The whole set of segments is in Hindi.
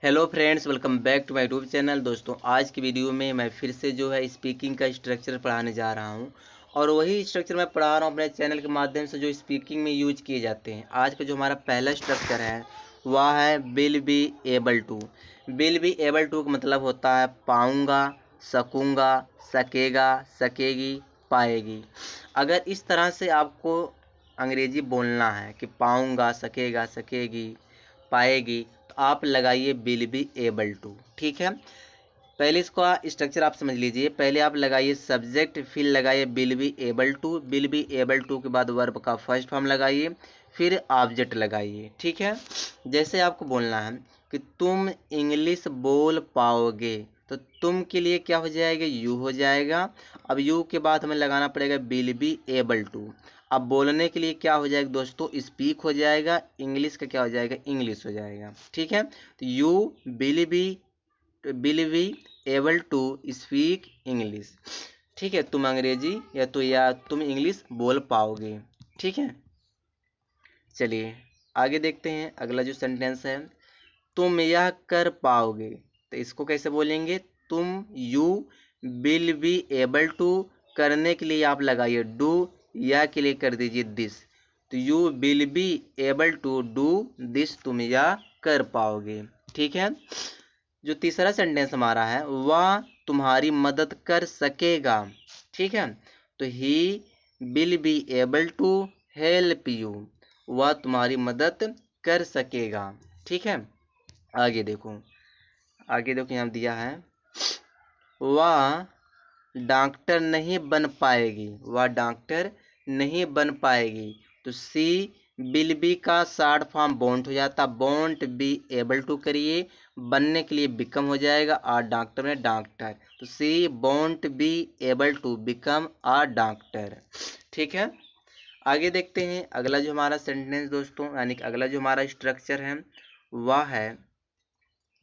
Hello friends, welcome back to my YouTube channel. दोस्तों, आज की वीडियो में मैं फिर से स्पीकिंग का स्ट्रक्चर पढ़ाने जा रहा हूं और वही स्ट्रक्चर मैं पढ़ा रहा हूं अपने चैनल के माध्यम से जो स्पीकिंग में यूज किए जाते हैं। आज का जो हमारा पहला स्ट्रक्चर है वह है will be able to. Will be able to का मतलब होता है पाऊंगा, सकूंगा, सकेगा, सकेगी, पाएगी। अगर इस तरह से आपको अंग्रेजी बोलना है कि पाऊंगा, सकेगा, सकेगी, पाएगी, तो आप लगाइए विल बी एबल टू। ठीक है, पहले इसका स्ट्रक्चर आप समझ लीजिए। पहले आप लगाइए सब्जेक्ट, फिर लगाइए will be able to. Will be able to के बाद वर्ब का फर्स्ट फॉर्म लगाइए, फिर ऑब्जेक्ट लगाइए। ठीक है, जैसे आपको बोलना है कि तुम इंग्लिश बोल पाओगे, तो तुम के लिए क्या हो जाएगा, यू हो जाएगा। अब यू के बाद हमें लगाना पड़ेगा विल बी एबल टू। अब बोलने के लिए क्या हो जाएगा दोस्तों, स्पीक हो जाएगा। इंग्लिश का क्या हो जाएगा, इंग्लिश हो जाएगा। ठीक है, तो you will be able to speak English. ठीक है, तुम अंग्रेजी या तुम इंग्लिश बोल पाओगे। ठीक है, चलिए आगे देखते हैं। अगला जो सेंटेंस है, तुम यह कर पाओगे, तो इसको कैसे बोलेंगे, तुम you will be able to. करने के लिए आप लगाइए डू, या के लिए कर दीजिए दिस। तो you will be able to do this, तुम यह कर पाओगे। ठीक है, जो तीसरा सेंटेंस हमारा है, वह तुम्हारी मदद कर सकेगा। ठीक है, तो he will be able to help you. वह तुम्हारी मदद कर सकेगा। ठीक है, आगे देखो। यहाँ दिया है, वह डॉक्टर नहीं बन पाएगी। वह डॉक्टर नहीं बन पाएगी, तो सी विल बी का शॉर्ट फॉर्म वोंट हो जाता। वोंट बी एबल टू करिए, बनने के लिए बिकम हो जाएगा। और डॉक्टर में डॉक्टर, तो she won't be able to become a doctor. ठीक है, आगे देखते हैं। अगला जो हमारा सेंटेंस दोस्तों, यानी कि अगला जो हमारा स्ट्रक्चर है वह है,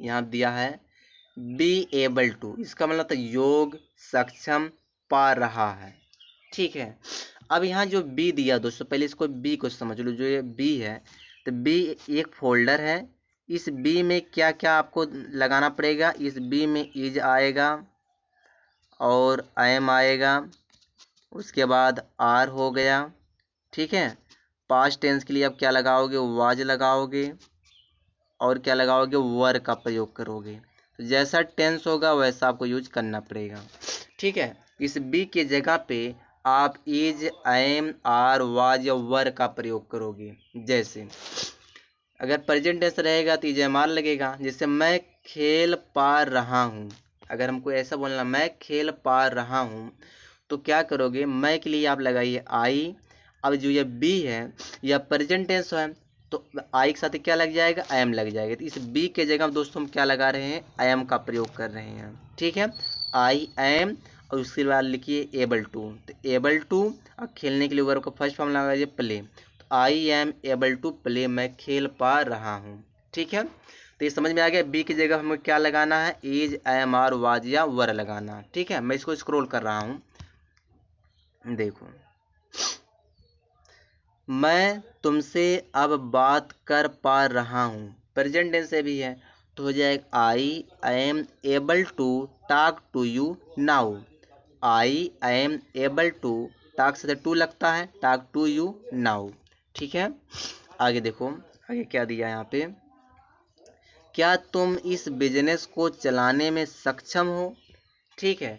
यहाँ दिया है बी एबल टू। इसका मतलब तो योग, सक्षम, पा रहा है। ठीक है, अब यहाँ जो बी दिया दोस्तों, पहले इसको बी को समझ लो। जो ये बी है, तो बी एक फोल्डर है। इस बी में क्या क्या आपको लगाना पड़ेगा, इस बी में इज आएगा और एम आएगा, उसके बाद आर हो गया। ठीक है, पास्ट टेंस के लिए आप क्या लगाओगे, वाज लगाओगे, और क्या लगाओगे, वर का प्रयोग करोगे। तो जैसा टेंस होगा वैसा आपको यूज करना पड़ेगा। ठीक है, इस बी के जगह पे आप इज, एम, आर, वाज या वर का प्रयोग करोगे। जैसे अगर प्रेजेंट टेंस रहेगा तो इज एम आर लगेगा। जैसे मैं खेल पा रहा हूँ, अगर हमको ऐसा बोलना मैं खेल पा रहा हूँ, तो क्या करोगे, मैं के लिए आप लगाइए आई। अब जो ये बी है यह प्रेजेंट टेंस है, तो आई के साथ क्या लग जाएगा, आई एम लग जाएगा। तो इस बी के जगह दोस्तों हम क्या लगा रहे हैं, आई एम का प्रयोग कर रहे हैं। ठीक है, आई एम, और उसके बाद लिखिए एबल टू। तो एबल टू, और खेलने के लिए वर्ब का फर्स्ट फॉर्म लगाइए प्ले। तो I am able to play, मैं खेल पा रहा हूँ। ठीक है, तो ये समझ में आ गया। बी की जगह हमें क्या लगाना है, इज, एम, आर, वाज या वर लगाना। ठीक है, मैं इसको स्क्रॉल कर रहा हूँ, देखो। मैं तुमसे अब बात कर पा रहा हूँ, प्रेजेंट टेंस से भी है, तो हो जाएगा I am able to talk to you now. I am able to, talk से टू लगता है, टॉक टू यू नाउ। ठीक है, आगे देखो, आगे क्या दिया है यहाँ पे, क्या तुम इस बिजनेस को चलाने में सक्षम हो। ठीक है,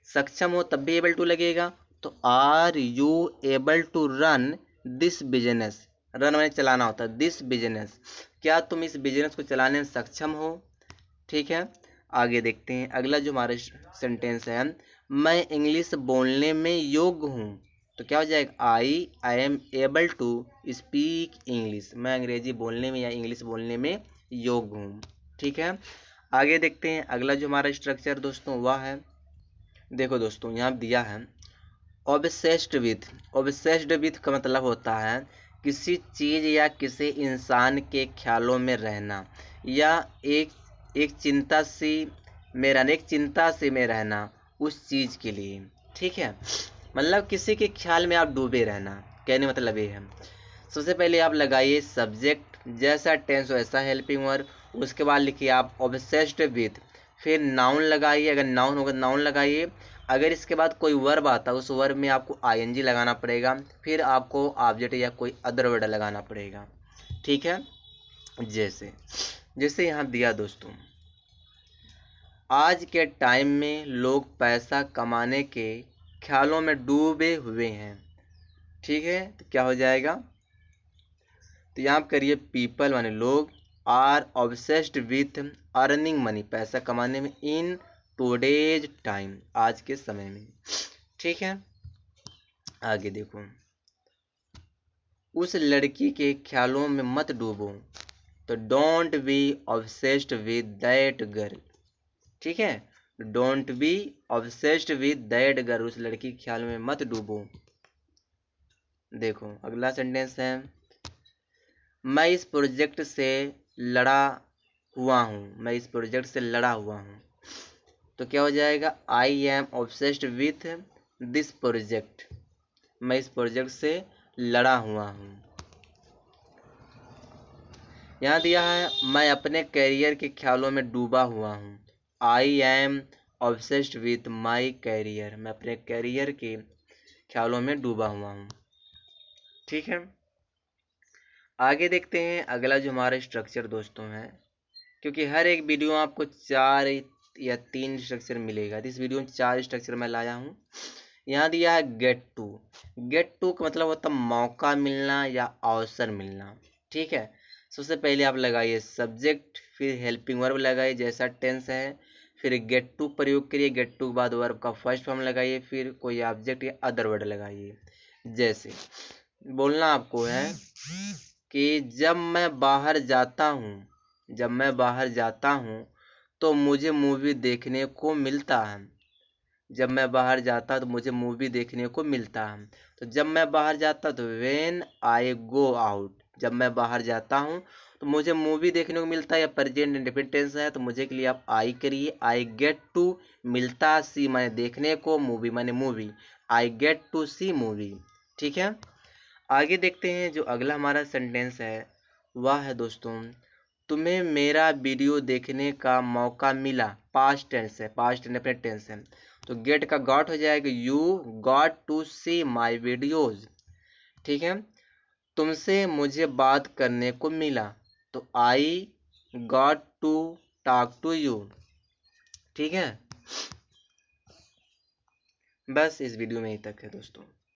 सक्षम हो तब भी एबल टू लगेगा। तो are you able to run this business. Run मैंने चलाना होता है, दिस बिजनेस, क्या तुम इस बिजनेस को चलाने में सक्षम हो। ठीक है, आगे देखते हैं। अगला जो हमारा सेंटेंस है, मैं इंग्लिश बोलने में योग्य हूँ, तो क्या हो जाएगा, I am able to speak English. मैं अंग्रेजी बोलने में या इंग्लिश बोलने में योग्य हूँ। ठीक है, आगे देखते हैं। अगला जो हमारा स्ट्रक्चर दोस्तों वह है, देखो दोस्तों यहाँ दिया है ऑब्सेस्ड विथ। ऑब्सेस्ड विथ का मतलब होता है किसी चीज़ या किसी इंसान के ख्यालों में रहना, या एक चिंता सी में रहना, एक चिंता से में रहना उस चीज़ के लिए। ठीक है, मतलब किसी के ख्याल में आप डूबे रहना, कहने मतलब ये है। सबसे पहले आप लगाइए सब्जेक्ट, जैसा टेंस वैसा हेल्पिंग वर्ब, उसके बाद लिखिए आप ऑब्सेस्ड विथ, फिर नाउन लगाइए, अगर नाउन होगा नाउन लगाइए, अगर इसके बाद कोई वर्ब आता है उस वर्ब में आपको आईएनजी लगाना पड़ेगा, फिर आपको ऑब्जेक्ट या कोई अदर वर्ड लगाना पड़ेगा। ठीक है, जैसे जैसे यहाँ दिया दोस्तों, आज के टाइम में लोग पैसा कमाने के ख्यालों में डूबे हुए हैं। ठीक है, तो क्या हो जाएगा, तो यहाँ करिए पीपल माने लोग, are obsessed with earning money, पैसा कमाने में, इन टूडेज टाइम, आज के समय में। ठीक है, आगे देखो, उस लड़की के ख्यालों में मत डूबो, तो don't be obsessed with that girl. ठीक है, don't be obsessed with that girl, उस लड़की के ख्याल में मत डूबो। देखो अगला सेंटेंस है, मैं इस प्रोजेक्ट से लड़ा हुआ हूँ, मैं इस प्रोजेक्ट से लड़ा हुआ हूँ, तो क्या हो जाएगा, I am obsessed with this project, मैं इस प्रोजेक्ट से लड़ा हुआ हूँ। यहाँ दिया है, मैं अपने करियर के ख्यालों में डूबा हुआ हूँ, I am obsessed with my career, मैं अपने कैरियर के ख्यालों में डूबा हुआ हूँ। ठीक है, आगे देखते हैं अगला जो हमारा स्ट्रक्चर दोस्तों है, क्योंकि हर एक वीडियो में आपको 4 या 3 स्ट्रक्चर मिलेगा, तो इस वीडियो में 4 स्ट्रक्चर मैं लाया हूँ। यहाँ दिया है गेट टू, गेट टू का मतलब होता है मौका मिलना या अवसर मिलना। ठीक है, सबसे पहले आप लगाइए सब्जेक्ट, फिर हेल्पिंग वर्ब लगाइए जैसा टेंस है, फिर गेट टू प्रयोग करिए, गेट टू के बाद वर्ब का फर्स्ट फॉर्म लगाइए, फिर कोई ऑब्जेक्ट या अदर वर्ड लगाइए। जैसे बोलना आपको है कि जब मैं बाहर जाता हूँ, जब मैं बाहर जाता हूँ तो मुझे मूवी देखने को मिलता है, जब मैं बाहर जाता तो मुझे मूवी देखने को मिलता है। तो जब मैं बाहर जाता तो व्हेन आई गो आउट, जब मैं बाहर जाता हूँ तो मुझे मूवी देखने को मिलता है, या प्रेजेंट इंडेफिनिट टेंस है तो मुझे के लिए आप आई करिए, आई गेट टू, मिलता, सी माने देखने को, मूवी माने movie, I get to see movie. ठीक है, आगे देखते हैं जो अगला हमारा सेंटेंस है, वह है दोस्तों, तुम्हें मेरा वीडियो देखने का मौका मिला, पास्ट टेंस है, पास्ट इंडेफिनिट टेंस है, तो गेट का गॉट हो जाएगा, you got to see my videos. ठीक है, तुमसे मुझे बात करने को मिला, तो I got to talk to you. ठीक है, बस इस वीडियो में ही तक है दोस्तों।